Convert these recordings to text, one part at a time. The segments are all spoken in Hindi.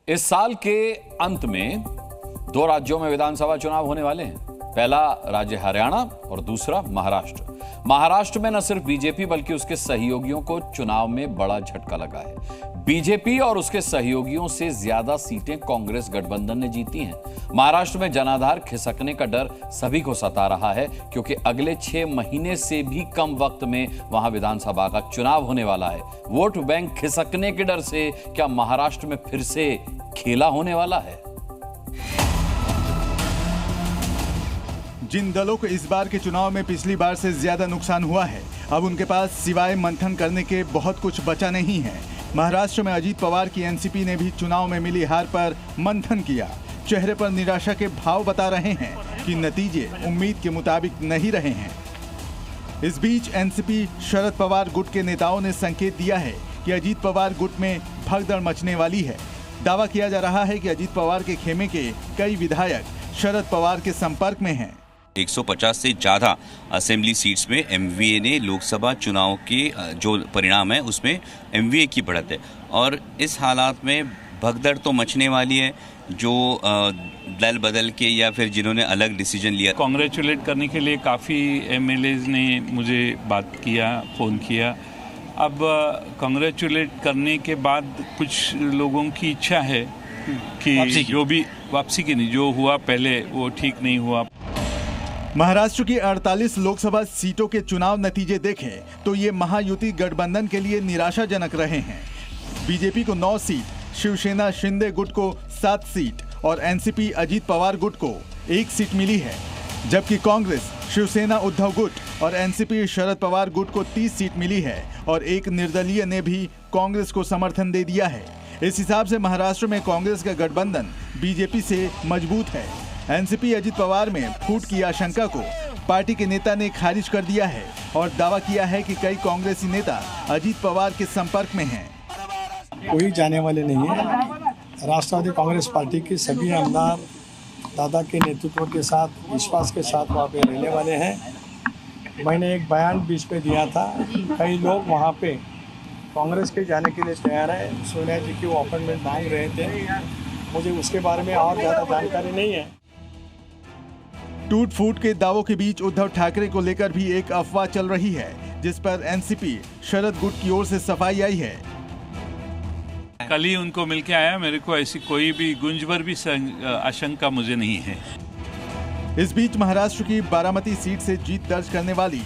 इस साल के अंत में दो राज्यों में विधानसभा चुनाव होने वाले हैं। पहला राज्य हरियाणा और दूसरा महाराष्ट्र। महाराष्ट्र में न सिर्फ बीजेपी बल्कि उसके सहयोगियों को चुनाव में बड़ा झटका लगा है। बीजेपी और उसके सहयोगियों से ज्यादा सीटें कांग्रेस गठबंधन ने जीती हैं। महाराष्ट्र में जनाधार खिसकने का डर सभी को सता रहा है, क्योंकि अगले 6 महीने से भी कम वक्त में वहां विधानसभा का चुनाव होने वाला है। वोट बैंक खिसकने के डर से क्या महाराष्ट्र में फिर से खेला होने वाला है? जिन दलों को इस बार के चुनाव में पिछली बार से ज्यादा नुकसान हुआ है, अब उनके पास सिवाय मंथन करने के बहुत कुछ बचा नहीं है। महाराष्ट्र में अजीत पवार की एनसीपी ने भी चुनाव में मिली हार पर मंथन किया। चेहरे पर निराशा के भाव बता रहे हैं कि नतीजे उम्मीद के मुताबिक नहीं रहे हैं। इस बीच एनसीपी शरद पवार गुट के नेताओं ने संकेत दिया है कि अजीत पवार गुट में भगदड़ मचने वाली है। दावा किया जा रहा है कि अजीत पवार के खेमे के कई विधायक शरद पवार के संपर्क में हैं। 150 से ज़्यादा असेंबली सीट्स में एमवीए ने लोकसभा चुनाव के जो परिणाम है उसमें एमवीए की बढ़त है, और इस हालात में भगदड़ तो मचने वाली है। जो दल बदल के या फिर जिन्होंने अलग डिसीजन लिया, कांग्रेचुलेट करने के लिए काफ़ी एमएलएज ने मुझे बात किया, फ़ोन किया। अब कांग्रेचुलेट करने के बाद कुछ लोगों की इच्छा है कि जो भी वापसी की नहीं, जो हुआ पहले वो ठीक नहीं हुआ। महाराष्ट्र की 48 लोकसभा सीटों के चुनाव नतीजे देखें तो ये महायुति गठबंधन के लिए निराशाजनक रहे हैं। बीजेपी को 9 सीट, शिवसेना शिंदे गुट को 7 सीट और एनसीपी अजीत पवार गुट को 1 सीट मिली है, जबकि कांग्रेस, शिवसेना उद्धव गुट और एनसीपी शरद पवार गुट को 30 सीट मिली है और एक निर्दलीय ने भी कांग्रेस को समर्थन दे दिया है। इस हिसाब से महाराष्ट्र में कांग्रेस का गठबंधन बीजेपी से मजबूत है। एनसीपी अजीत पवार में फूट की आशंका को पार्टी के नेता ने खारिज कर दिया है और दावा किया है कि कई कांग्रेसी नेता अजीत पवार के संपर्क में हैं। कोई जाने वाले नहीं है। राष्ट्रवादी कांग्रेस पार्टी के सभी आमदार दादा के नेतृत्व के साथ, विश्वास के साथ वहाँ पे रहने वाले हैं। मैंने एक बयान बीच पे दिया था, कई लोग वहाँ पे कांग्रेस के जाने के लिए तैयार है। सोनिया जी की वो अपॉइंटमेंट मांग रहे थे, मुझे उसके बारे में और ज़्यादा जानकारी नहीं है। टूट फूट के दावों के बीच उद्धव ठाकरे को लेकर भी एक अफवाह चल रही है, जिस पर एनसीपी शरद गुट की ओर से सफाई आई है। कल ही उनको मिलके आया, मेरे को ऐसी कोई भी गुंज भर भी आशंका मुझे नहीं है। इस बीच महाराष्ट्र की बारामती सीट से जीत दर्ज करने वाली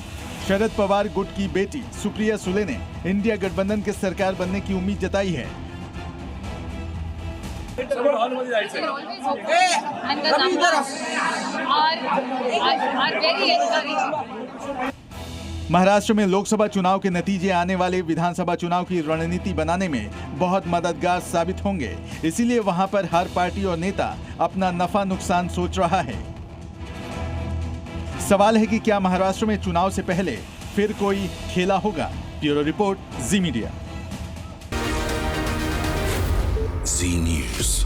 शरद पवार गुट की बेटी सुप्रिया सुले ने इंडिया गठबंधन के सरकार बनने की उम्मीद जताई है। महाराष्ट्र में लोकसभा चुनाव के नतीजे आने वाले विधानसभा चुनाव की रणनीति बनाने में बहुत मददगार साबित होंगे। इसीलिए वहां पर हर पार्टी और नेता अपना नफा नुकसान सोच रहा है। सवाल है कि क्या महाराष्ट्र में चुनाव से पहले फिर कोई खेला होगा? ब्यूरो रिपोर्ट, जी मीडिया। जी न्यूज़।